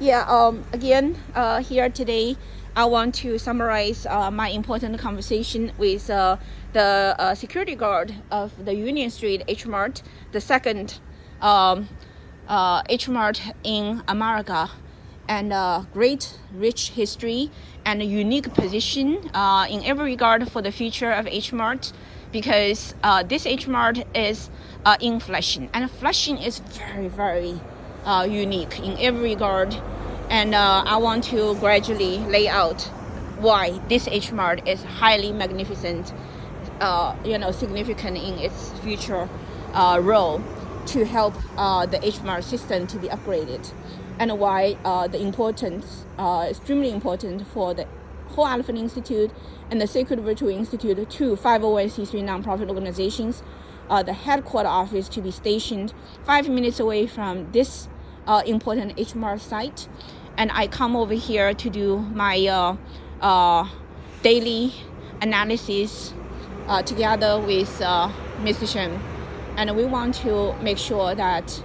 Again, here today, I want to summarize my important conversation with the security guard of the Union Street H Mart, the second H Mart in America, and great, rich history and a unique position in every regard for the future of H Mart, because this H Mart is in Flushing, and Flushing is very, very unique in every regard, and I want to gradually lay out why this H Mart is highly magnificent, significant in its future role to help the H Mart system to be upgraded, and why the importance, extremely important for the whole Elephant Institute and the Sacred Virtue Institute, two 501c3 nonprofit organizations, the headquarter office to be stationed 5 minutes away from this important H Mart site. And I come over here to do my daily analysis together with Mr. Shen. And we want to make sure that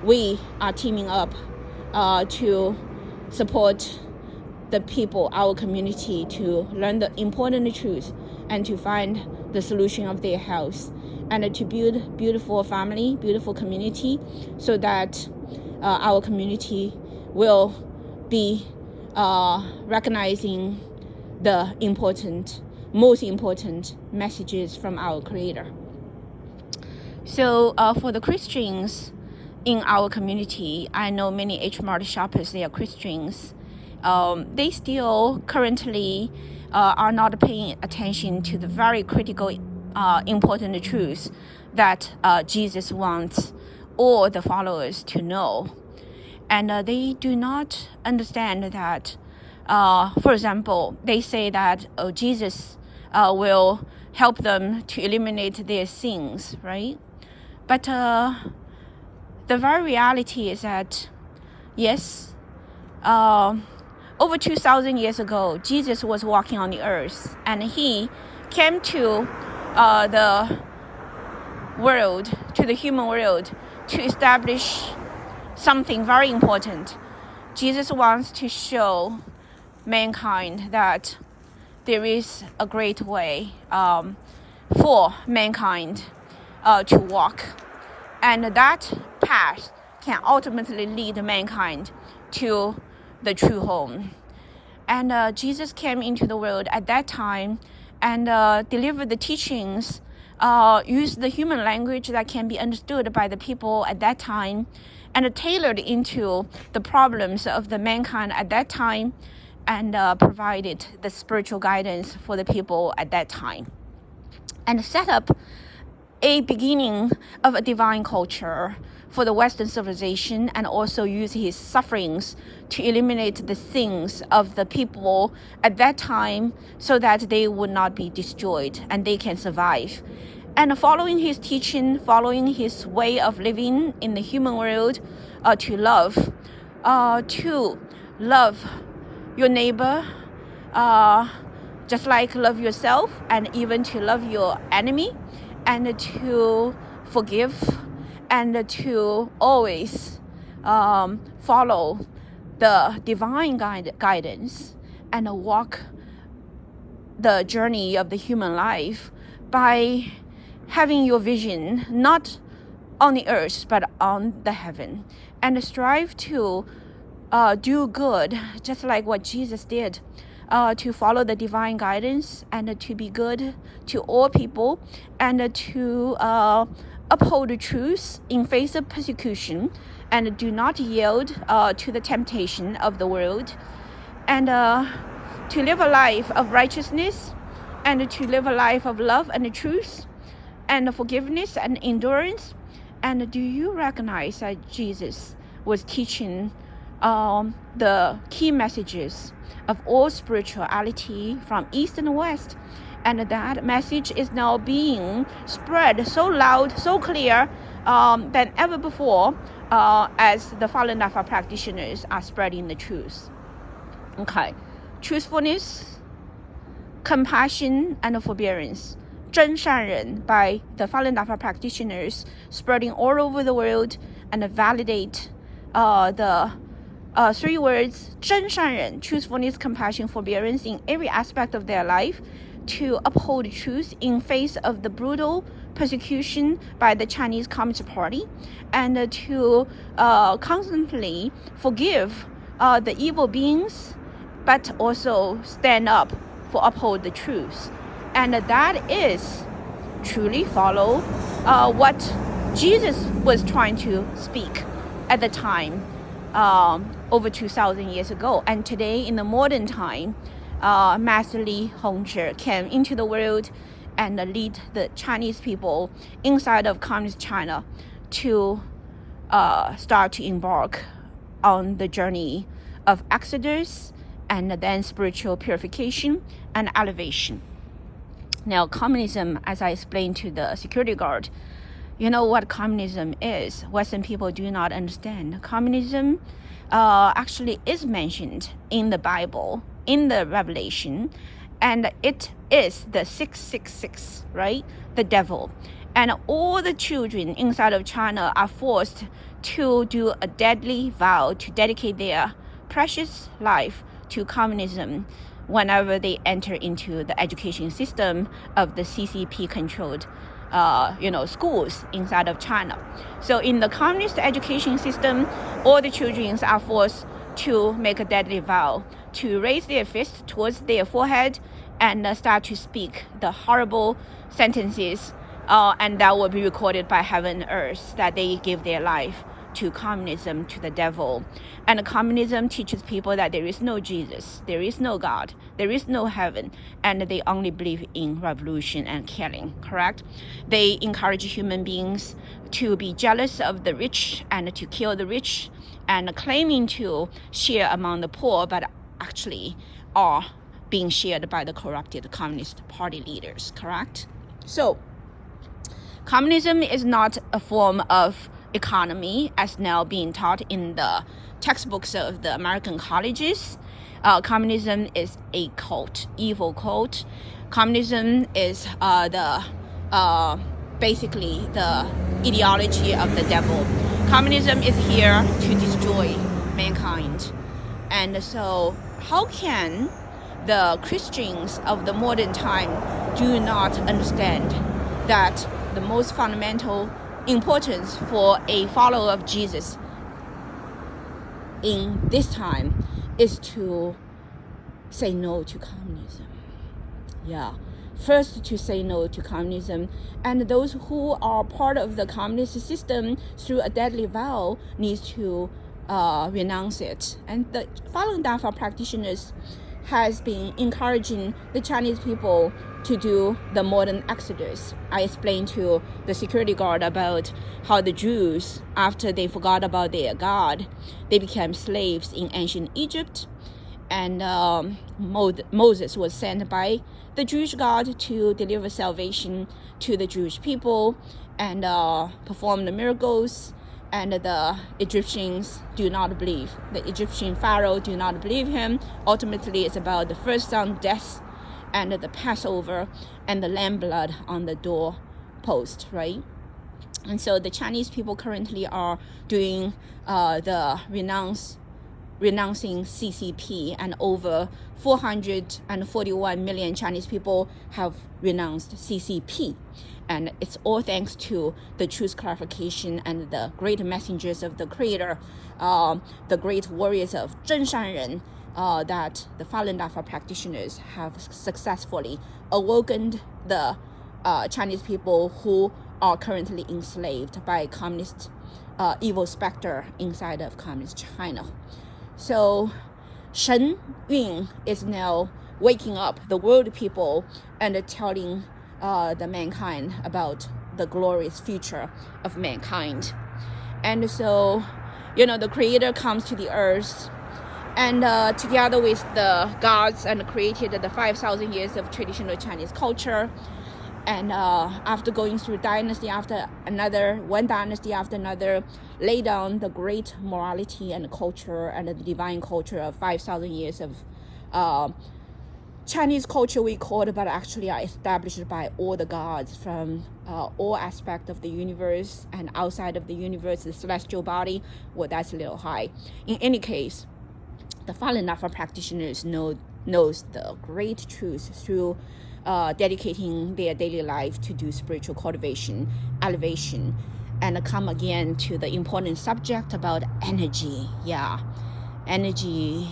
we are teaming up to support the people, our community, to learn the important truth and to find the solution of their health, and to build beautiful family, beautiful community, so that our community will be recognizing the most important messages from our Creator. So for the Christians in our community, I know many H Mart shoppers, they are Christians. They still currently are not paying attention to the very critical, important truths that Jesus wants all the followers to know. And they do not understand that, for example, they say that Jesus will help them to eliminate their sins, right? But the very reality is that, yes, over 2,000 years ago, Jesus was walking on the earth, and he came to the world, to the human world, to establish something very important. Jesus wants to show mankind that there is a great way for mankind to walk, and that path can ultimately lead mankind to the true home. And Jesus came into the world at that time and delivered the teachings, used the human language that can be understood by the people at that time, and tailored into the problems of the mankind at that time, and provided the spiritual guidance for the people at that time, and set up a beginning of a divine culture for the Western civilization, and also use his sufferings to eliminate the sins of the people at that time so that they would not be destroyed and they can survive. And following his teaching, following his way of living in the human world, to love your neighbor, just like love yourself, and even to love your enemy, and to forgive, and to always follow the divine guidance, and walk the journey of the human life by having your vision not on the earth but on the heaven, and strive to do good, just like what Jesus did, to follow the divine guidance, and to be good to all people, and to uphold the truth in face of persecution, and do not yield to the temptation of the world, and to live a life of righteousness, and to live a life of love and truth, and forgiveness and endurance. And do you recognize that Jesus was teaching the key messages of all spirituality from East and West? And that message is now being spread so loud, so clear than ever before, as the fallen Alpha practitioners are spreading the truth. Okay, truthfulness, compassion, and forbearance. 真善人 by the fallen Alpha practitioners spreading all over the world, and validate the three words, 真善人, truthfulness, compassion, forbearance in every aspect of their life, to uphold truth in face of the brutal persecution by the Chinese Communist Party, and to constantly forgive the evil beings, but also stand up for uphold the truth. And that is truly follow what Jesus was trying to speak at the time, over 2,000 years ago. And today, in the modern time, Master Li Hongzhi came into the world and lead the Chinese people inside of Communist China to start to embark on the journey of exodus and then spiritual purification and elevation. Now, communism, as I explained to the security guard, you know what communism is. Western people do not understand. Communism actually is mentioned in the Bible, in the Revelation, and it is the 666, right? The devil. And all the children inside of China are forced to do a deadly vow to dedicate their precious life to communism whenever they enter into the education system of the CCP controlled schools inside of China. So in the communist education system, all the children are forced to make a deadly vow to raise their fist towards their forehead and start to speak the horrible sentences, and that will be recorded by heaven and earth, that they give their life to communism, to the devil. And communism teaches people that there is no Jesus, there is no God, there is no heaven, and they only believe in revolution and killing, correct? They encourage human beings to be jealous of the rich and to kill the rich, and claiming to share among the poor, but actually are being shared by the corrupted Communist Party leaders, correct? So, communism is not a form of economy as now being taught in the textbooks of the American colleges. Communism is a cult, evil cult. Communism is basically the ideology of the devil. Communism is here to destroy mankind. And so how can the Christians of the modern time do not understand that the most fundamental importance for a follower of Jesus in this time is to say no to communism? Yeah, first to say no to communism, and those who are part of the communist system through a deadly vow needs to renounce it. And the Falun Dafa practitioners has been encouraging the Chinese people to do the modern exodus. I explained to the security guard about how the Jews, after they forgot about their God, they became slaves in ancient Egypt. And Moses was sent by the Jewish God to deliver salvation to the Jewish people and perform the miracles. And the Egyptians do not believe. The Egyptian Pharaoh do not believe him. Ultimately, it's about the first son death and the Passover and the lamb blood on the doorpost, right? And so the Chinese people currently are doing the renouncing CCP, and over 441 million Chinese people have renounced CCP. And it's all thanks to the truth clarification and the great messengers of the Creator, the great warriors of 真善人, that the Falun Dafa practitioners have successfully awoken the Chinese people who are currently enslaved by communist evil specter inside of communist China. So Shen Yun is now waking up the world people and telling the mankind about the glorious future of mankind. And so, the Creator comes to the earth, and together with the gods, and created the 5,000 years of traditional Chinese culture. And after going through dynasty after another, one dynasty after another, lay down the great morality and culture and the divine culture of 5,000 years of Chinese culture we call it, but actually are established by all the gods from all aspects of the universe and outside of the universe, the celestial body. Well, that's a little high. In any case, the fallen alpha practitioners knows the great truth through dedicating their daily life to do spiritual cultivation, elevation, and come again to the important subject about energy. Yeah, energy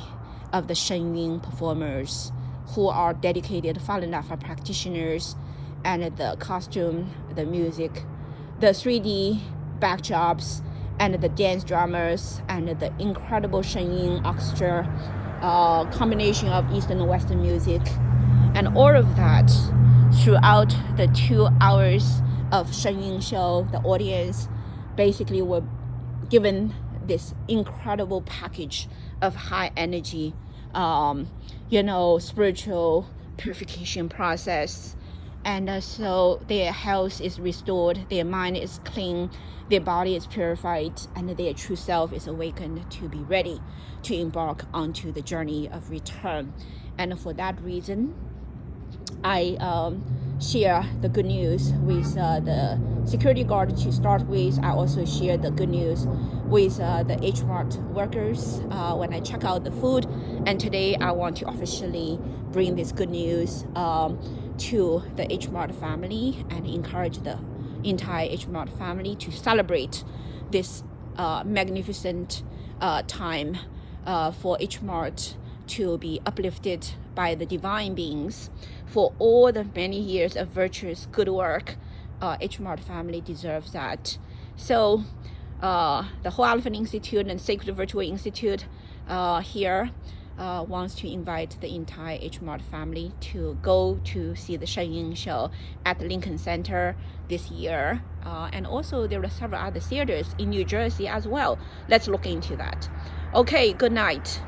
of the Shenying performers who are dedicated fallen alpha practitioners, and the costume, the music, the 3D backdrops, and the dance drummers, and the incredible Shenying orchestra, combination of Eastern and Western music, and all of that throughout the 2 hours of Shenying show. The audience basically were given this incredible package of high energy, spiritual purification process. And so their health is restored, their mind is clean, their body is purified, and their true self is awakened to be ready to embark onto the journey of return. And for that reason, I share the good news with the security guard to start with. I also share the good news with the H-Mart workers when I check out the food. And today I want to officially bring this good news to the H-Mart family and encourage the entire H-Mart family to celebrate this magnificent time for H-Mart to be uplifted by the divine beings for all the many years of virtuous good work. H-Mart family deserves that. So the Whole Elephant Institute and Sacred Virtual Institute here wants to invite the entire H-Mart family to go to see the Shenying show at the Lincoln Center this year. And also there are several other theaters in New Jersey as well. Let's look into that. Okay, good night.